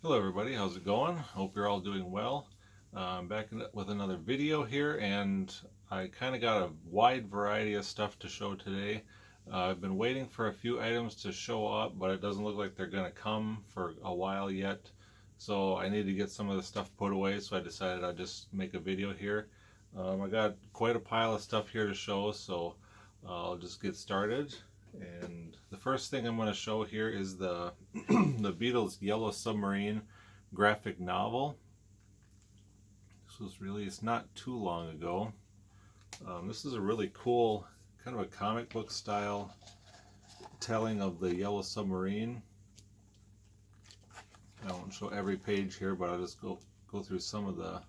Hello everybody, how's it going? Hope you're all doing well. I'm back with another video here, and I kind of got a wide variety of stuff to show today. I've been waiting for a few items to show up, but it doesn't look like they're going to come for a while yet. So I need to get some of the stuff put away, so I decided I'd just make a video here. I got quite a pile of stuff here to show, so I'll just get started. And the first thing I'm going to show here is the the Beatles Yellow Submarine graphic novel. This was released not too long ago. This is a really cool, kind of a comic book style telling of the Yellow Submarine. I won't show every page here, but I'll just go through some of the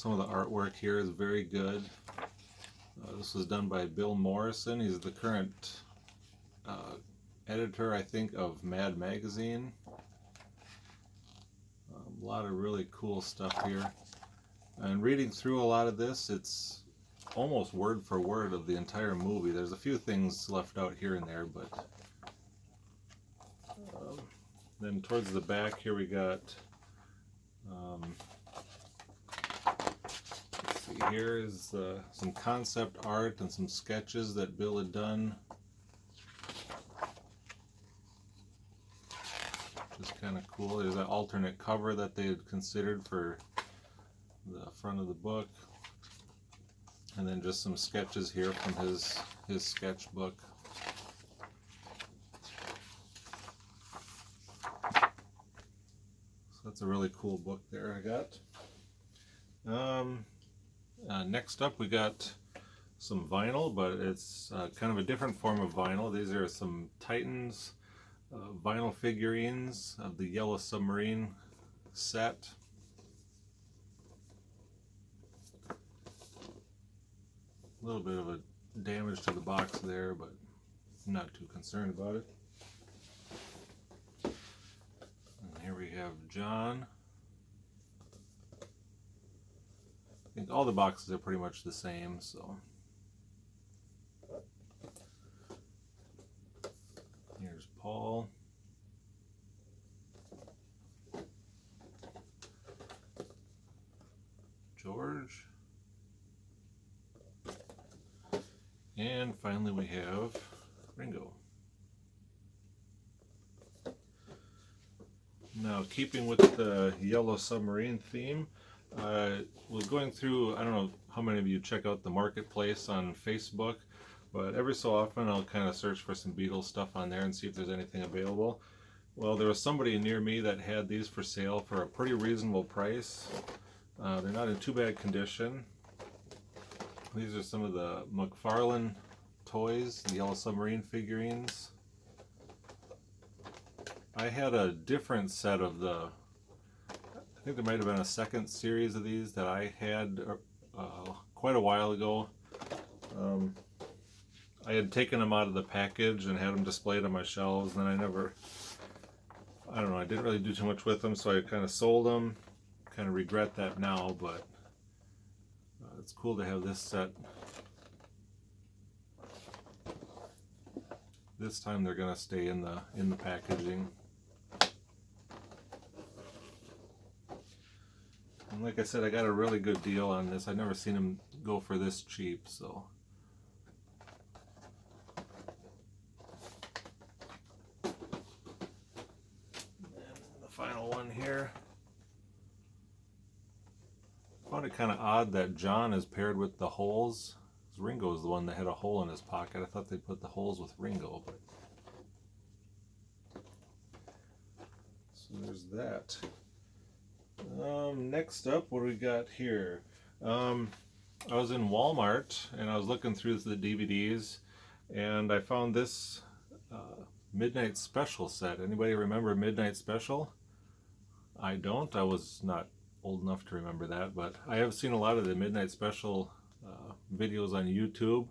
artwork here. Is very good. This was done by Bill Morrison. He's the current editor, I think, of Mad Magazine. A lot of really cool stuff here. And reading through a lot of this, it's almost word for word of the entire movie. There's a few things left out here and there, but then towards the back here we got let's see, here is some concept art and some sketches that Bill had done. Which is kind of cool. There's an alternate cover that they had considered for the front of the book. And then just some sketches here from his sketchbook. So that's a really cool book there I got. Next up we got some vinyl, but it's kind of a different form of vinyl. These are some Titans vinyl figurines of the Yellow Submarine set. A little bit of a damage to the box there, but I'm not too concerned about it. And here we have John. I think all the boxes are pretty much the same, so. Here's Paul. George. And finally we have Ringo. Now, keeping with the Yellow Submarine theme, I was going through, I don't know how many of you check out the Marketplace on Facebook, but every so often I'll kind of search for some Beatles stuff on there and see if there's anything available. Well, there was somebody near me that had these for sale for a pretty reasonable price. They're not in too bad condition. These are some of the McFarlane toys, the Yellow Submarine figurines. I had a different set of I think there might have been a second series of these that I had quite a while ago. I had taken them out of the package and had them displayed on my shelves, and I don't know, I didn't really do too much with them, so I kind of sold them. Kind of regret that now, but it's cool to have this set. This time they're going to stay in the packaging. And like I said, I got a really good deal on this. I've never seen them go for this cheap, so. And the final one here. I found it kind of odd that John is paired with the holes. Ringo is the one that had a hole in his pocket. I thought they'd put the holes with Ringo, but. So there's that. Next up, what do we got here? I was in Walmart and I was looking through the DVDs, and I found this Midnight Special set. Anybody remember Midnight Special? I don't. I was not old enough to remember that, but I have seen a lot of the Midnight Special videos on YouTube,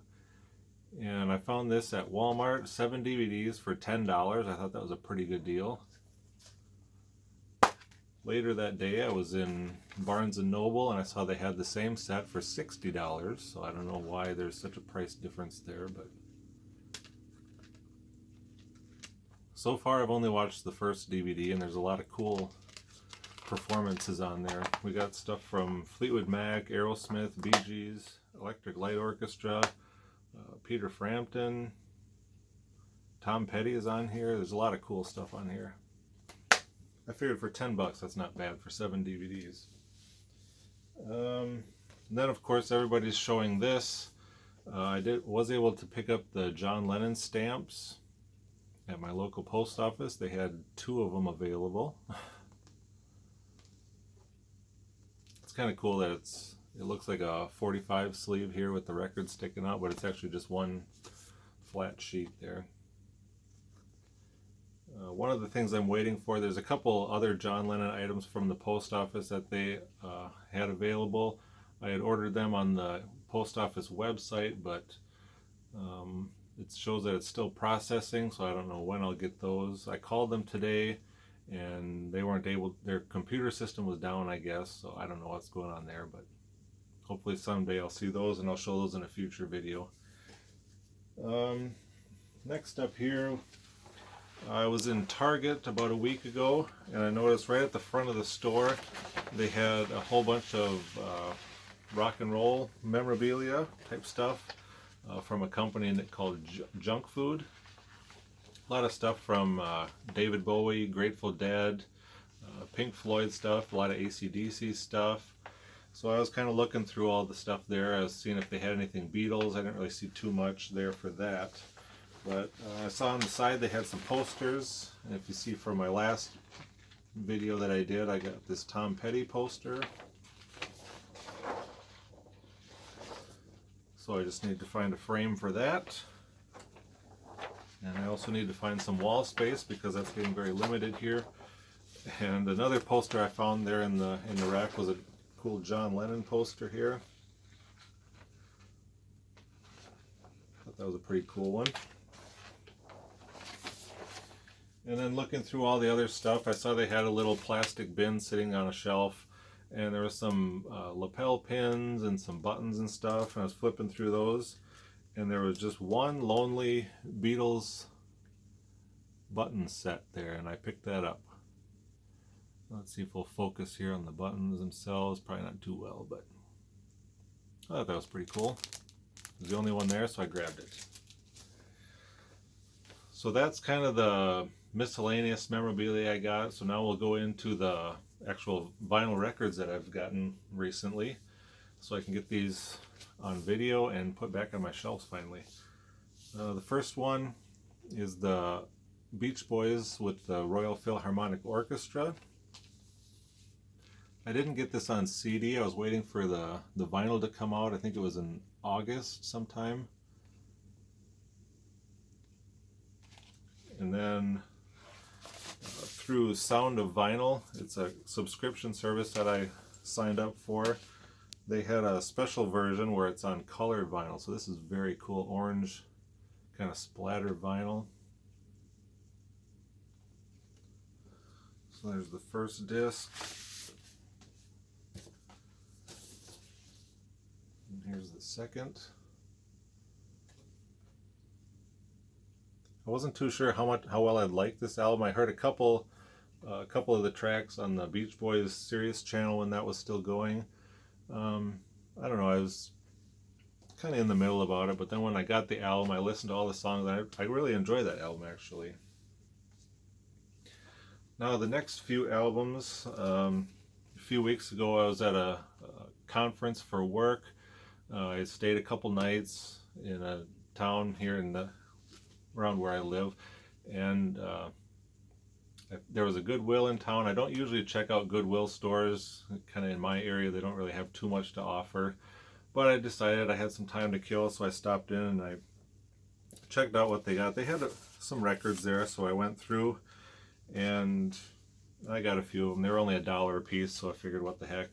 and I found this at Walmart, 7 DVDs for $10. I thought that was a pretty good deal. Later that day I was in Barnes & Noble and I saw they had the same set for $60, so I don't know why there's such a price difference there, but so far I've only watched the first DVD, and there's a lot of cool performances on there. We got stuff from Fleetwood Mac, Aerosmith, Bee Gees, Electric Light Orchestra, Peter Frampton, Tom Petty is on here. There's a lot of cool stuff on here. I figured for $10 that's not bad for 7 DVDs. Then of course everybody's showing this. I was able to pick up the John Lennon stamps at my local post office. They had 2 of them available. It's kind of cool that it looks like a 45 sleeve here with the record sticking out, but it's actually just one flat sheet there. One of the things I'm waiting for, there's a couple other John Lennon items from the post office that they had available. I had ordered them on the post office website, but it shows that it's still processing, so I don't know when I'll get those. I called them today and they weren't able, their computer system was down, I guess, so I don't know what's going on there, but hopefully someday I'll see those and I'll show those in a future video. Next up here, I was in Target about a week ago and I noticed right at the front of the store they had a whole bunch of rock and roll memorabilia type stuff from a company called Junk Food. A lot of stuff from David Bowie, Grateful Dead, Pink Floyd stuff, a lot of AC/DC stuff. So I was kind of looking through all the stuff there. I was seeing if they had anything Beatles. I didn't really see too much there for that. But I saw on the side they had some posters. And if you see from my last video that I did, I got this Tom Petty poster. So I just need to find a frame for that. And I also need to find some wall space because that's getting very limited here. And another poster I found there in the rack was a cool John Lennon poster here. Thought that was a pretty cool one. And then looking through all the other stuff, I saw they had a little plastic bin sitting on a shelf, and there was some lapel pins and some buttons and stuff, and I was flipping through those, and there was just one lonely Beatles button set there, and I picked that up. Let's see if we'll focus here on the buttons themselves. Probably not too well, but I thought that was pretty cool. It was the only one there, so I grabbed it. So that's kind of the miscellaneous memorabilia I got. So now we'll go into the actual vinyl records that I've gotten recently, so I can get these on video and put back on my shelves finally. The first one is the Beach Boys with the Royal Philharmonic Orchestra. I didn't get this on CD. I was waiting for the vinyl to come out. I think it was in August sometime. And then through Sound of Vinyl, it's a subscription service that I signed up for. They had a special version where it's on colored vinyl. So this is very cool, orange kind of splatter vinyl. So there's the first disc. And here's the second. I wasn't too sure how well I'd like this album. I heard a couple of the tracks on the Beach Boys Sirius channel when that was still going. I don't know, I was kind of in the middle about it, but then when I got the album, I listened to all the songs. I really enjoyed that album, actually. Now the next few albums, a few weeks ago I was at a conference for work. I stayed a couple nights in a town here around where I live, and there was a Goodwill in town. I don't usually check out Goodwill stores. Kind of in my area, they don't really have too much to offer, but I decided I had some time to kill, so I stopped in and I checked out what they got. They had some records there, so I went through and I got a few of them. They were only $1 a piece, so I figured what the heck.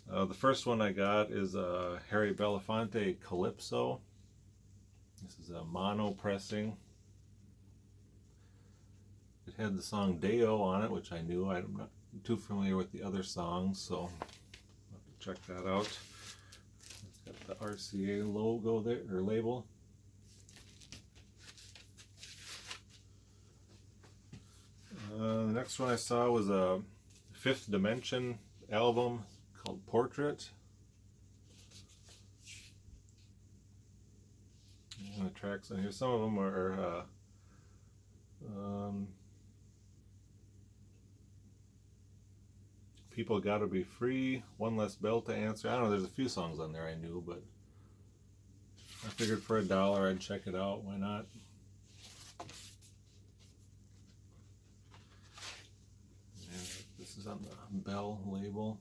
The first one I got is a Harry Belafonte Calypso. This is a mono pressing. It had the song Deo on it, which I knew. I'm not too familiar with the other songs, so I'll have to check that out. It's got the RCA logo there, or label. The next one I saw was a Fifth Dimension album called Portrait. And the tracks on here, some of them are People Gotta Be Free, One Less Bell to Answer. I don't know, there's a few songs on there I knew, but I figured for $1 I'd check it out. Why not? And this is on the Bell label.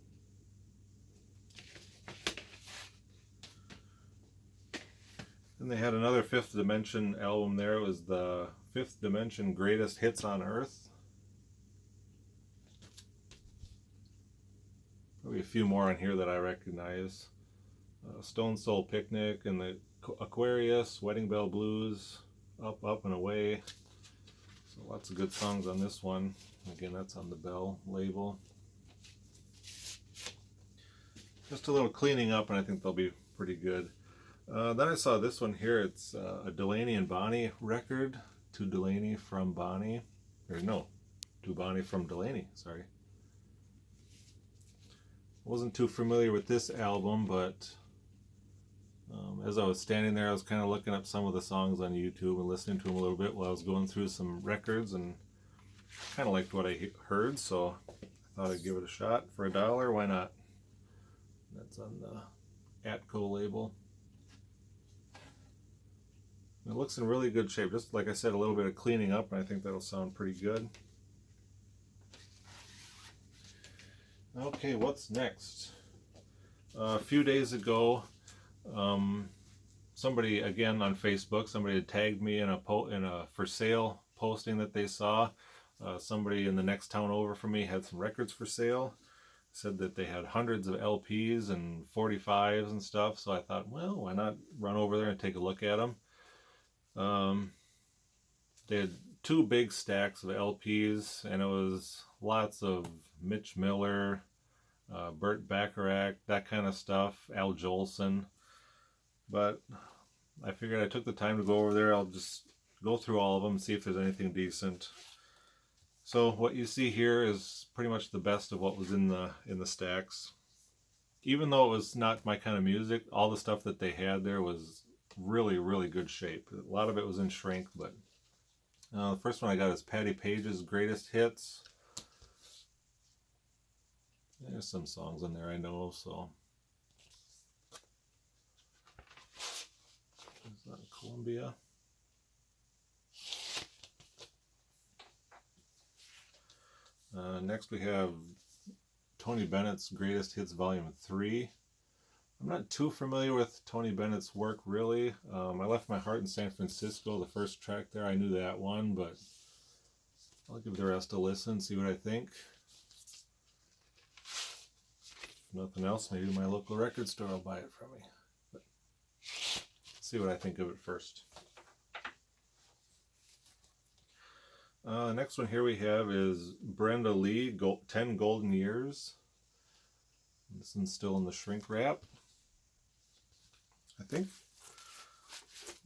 And they had another Fifth Dimension album there. It was the Fifth Dimension Greatest Hits on Earth. Probably a few more on here that I recognize. Stone Soul Picnic and the Aquarius, Wedding Bell Blues, Up, Up and Away. So lots of good songs on this one. Again, that's on the Bell label. Just a little cleaning up and I think they'll be pretty good. Then I saw this one here. It's a Delaney and Bonnie record. To Delaney from Bonnie. Or no, to Bonnie from Delaney, sorry. Wasn't too familiar with this album, but as I was standing there, I was kind of looking up some of the songs on YouTube and listening to them a little bit while I was going through some records, and kind of liked what I heard, so I thought I'd give it a shot for $1. Why not? That's on the Atco label. It looks in really good shape. Just like I said, a little bit of cleaning up, and I think that'll sound pretty good. Okay, what's next? A few days ago, somebody, again on Facebook, somebody had tagged me in a for sale posting that they saw. Somebody in the next town over from me had some records for sale. Said that they had hundreds of LPs and 45s and stuff. So I thought, well, why not run over there and take a look at them? They had 2 big stacks of LPs, and it was lots of Mitch Miller, Burt Bacharach, that kind of stuff, Al Jolson. But I figured I took the time to go over there. I'll just go through all of them and see if there's anything decent. So what you see here is pretty much the best of what was in the stacks. Even though it was not my kind of music, all the stuff that they had there was really, really good shape. A lot of it was in shrink, but the first one I got is Patti Page's Greatest Hits. There's some songs in there I know, so. It's on Columbia. Next we have Tony Bennett's Greatest Hits Volume 3. I'm not too familiar with Tony Bennett's work, really. I Left My Heart in San Francisco, the first track there, I knew that one, but I'll give the rest a listen, see what I think. If nothing else, maybe my local record store will buy it from me. But see what I think of it first. Next one here we have is Brenda Lee, 10 Golden Years. This one's still in the shrink wrap. I think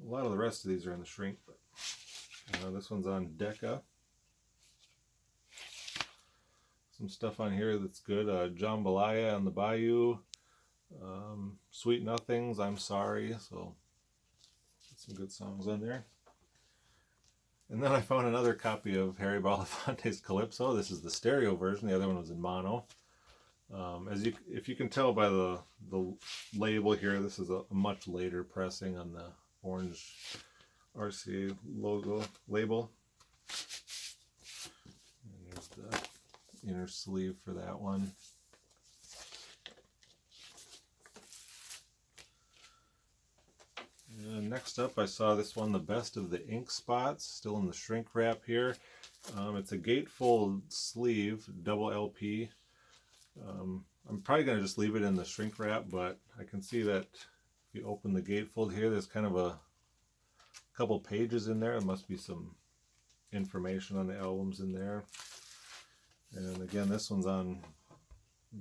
a lot of the rest of these are in the shrink, but this one's on Decca. Some stuff on here that's good. Jambalaya on the Bayou, Sweet Nothings, I'm Sorry. So some good songs on there. And then I found another copy of Harry Belafonte's Calypso. This is the stereo version. The other one was in mono. If you can tell by the label here, this is a much later pressing on the orange RCA logo label. And there's the inner sleeve for that one. And next up, I saw this one, The Best of the Ink Spots, still in the shrink wrap here. It's a gatefold sleeve, double LP. I'm probably going to just leave it in the shrink wrap, but I can see that if you open the gatefold here, there's kind of a couple pages in there. There must be some information on the albums in there. And again, this one's on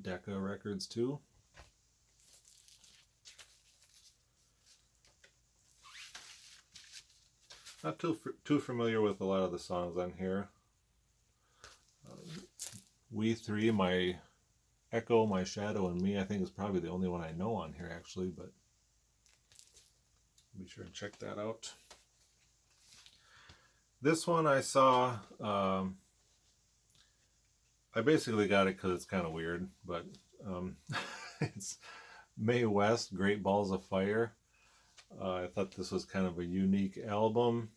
Decca Records too. Not too familiar with a lot of the songs on here. We Three, My Echo, My Shadow, and Me, I think is probably the only one I know on here actually, but be sure and check that out. This one I saw, I basically got it because it's kind of weird, but it's Mae West, Great Balls of Fire. I thought this was kind of a unique album.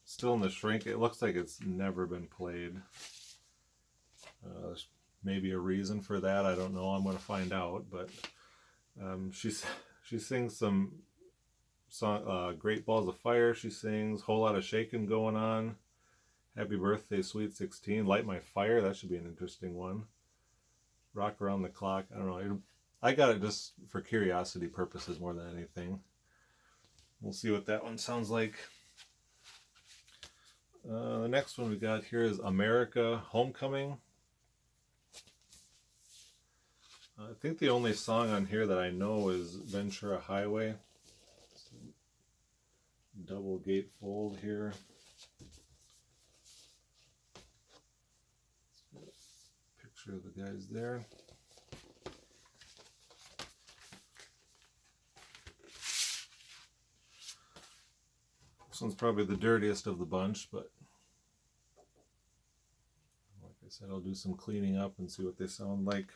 Still in the shrink. It looks like it's never been played. There's maybe a reason for that. I don't know. I'm going to find out. But she sings some song, Great Balls of Fire. She sings Whole Lot of Shakin' Going On. Happy Birthday, Sweet 16. Light My Fire. That should be an interesting one. Rock Around the Clock. I don't know. I got it just for curiosity purposes more than anything. We'll see what that one sounds like. The next one we got here is America Homecoming. I think the only song on here that I know is Ventura Highway. Double gatefold here. Picture of the guys there. This one's probably the dirtiest of the bunch, but like I said, I'll do some cleaning up and see what they sound like.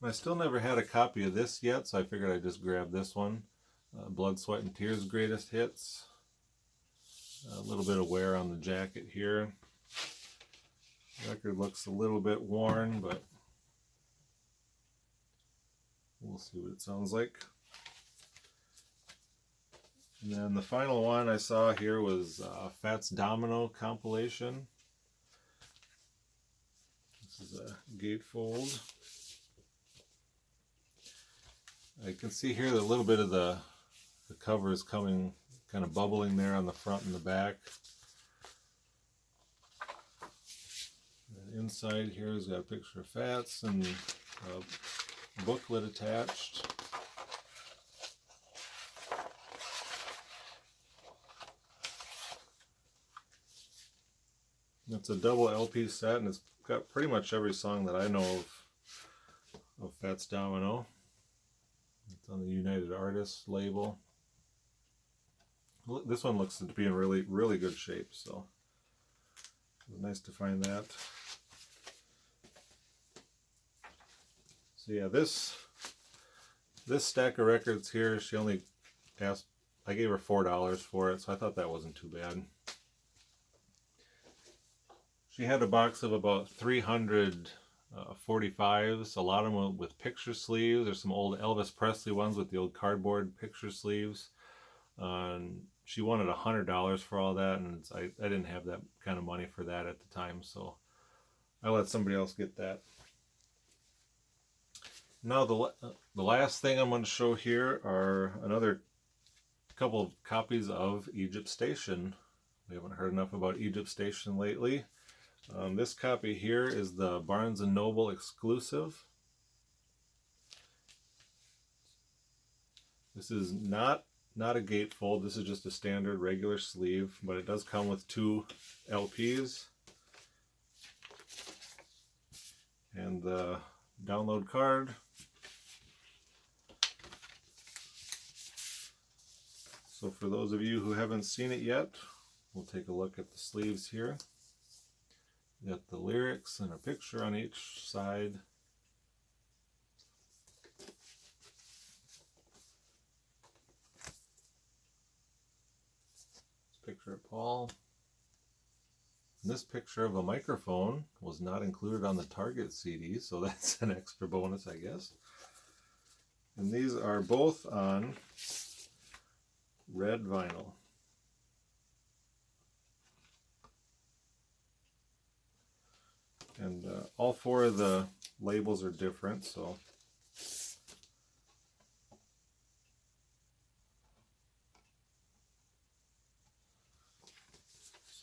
I still never had a copy of this yet, so I figured I'd just grab this one. Blood, Sweat, and Tears Greatest Hits. A little bit of wear on the jacket here. The record looks a little bit worn, but we'll see what it sounds like. And then the final one I saw here was Fats Domino compilation. This is a gatefold. I can see here that a little bit of the cover is coming, kind of bubbling there on the front and the back. And inside here has got a picture of Fats and a booklet attached. It's a double LP set, and it's got pretty much every song that I know of Fats Domino. It's on the United Artists label. This one looks to be in really, really good shape, so it was nice to find that. So yeah, this stack of records here, she only asked, I gave her $4 for it, so I thought that wasn't too bad. She had a box of about 300 45s, a lot of them with picture sleeves. There's some old Elvis Presley ones with the old cardboard picture sleeves. She wanted $100 for all that, and I didn't have that kind of money for that at the time, so I let somebody else get that. Now the last thing I'm going to show here are another couple of copies of Egypt Station. We haven't heard enough about Egypt Station lately. This copy here is the Barnes & Noble exclusive. This is not a gatefold. This is just a standard regular sleeve, but it does come with 2 LPs. And the download card. So for those of you who haven't seen it yet, we'll take a look at the sleeves here. Got the lyrics and a picture on each side. This picture of Paul. And this picture of a microphone was not included on the Target CD, so that's an extra bonus, I guess. And these are both on red vinyl. And all 4 of the labels are different, so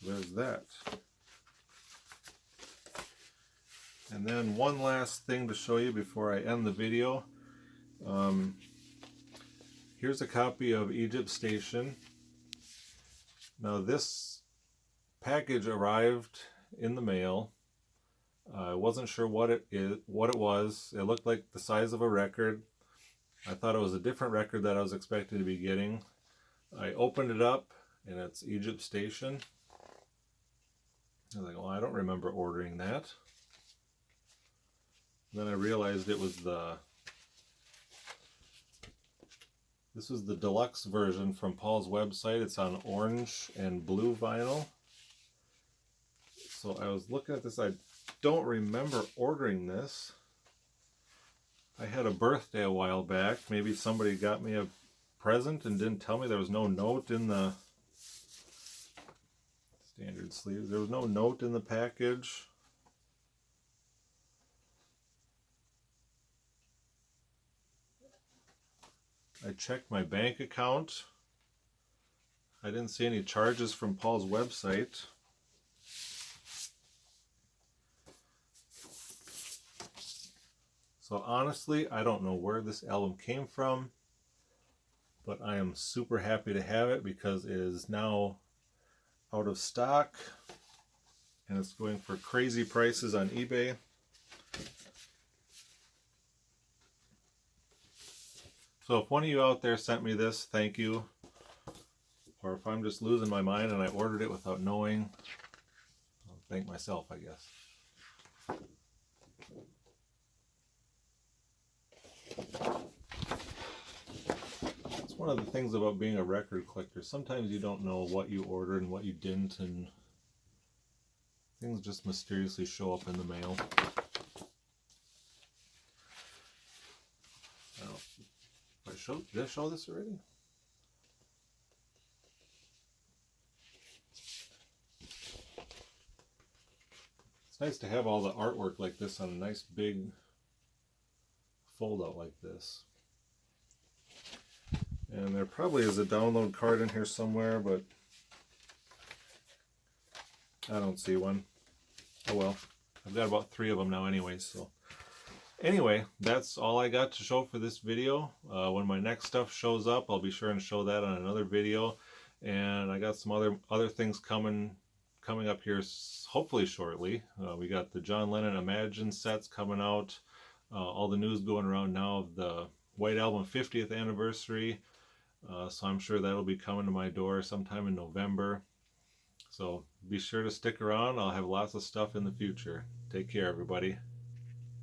there's that. And then one last thing to show you before I end the video. Here's a copy of Egypt Station. Now this package arrived in the mail. I wasn't sure what it was. It looked like the size of a record. I thought it was a different record that I was expecting to be getting. I opened it up, and it's Egypt Station. I was like, well, I don't remember ordering that. Then I realized it was this was the deluxe version from Paul's website. It's on orange and blue vinyl. So I was looking at this. I don't remember ordering this. I had a birthday a while back. Maybe somebody got me a present and didn't tell me. There was no note in the standard sleeves. There was no note in the package. I checked my bank account. I didn't see any charges from Paul's website. So honestly, I don't know where this album came from, but I am super happy to have it because it is now out of stock and it's going for crazy prices on eBay. So if one of you out there sent me this, thank you. Or if I'm just losing my mind and I ordered it without knowing, I'll thank myself, I guess. It's one of the things about being a record collector. Sometimes you don't know what you ordered and what you didn't, and things just mysteriously show up in the mail. Did I show this already? It's nice to have all the artwork like this on a nice big fold out like this. And there probably is a download card in here somewhere, but I don't see one. Oh well, I've got about 3 of them now anyway, so. Anyway, that's all I got to show for this video. When my next stuff shows up, I'll be sure and show that on another video. And I got some other things coming up here hopefully shortly. We got the John Lennon Imagine sets coming out. All the news going around now of the White Album 50th anniversary. So I'm sure that'll be coming to my door sometime in November. So be sure to stick around. I'll have lots of stuff in the future. Take care, everybody.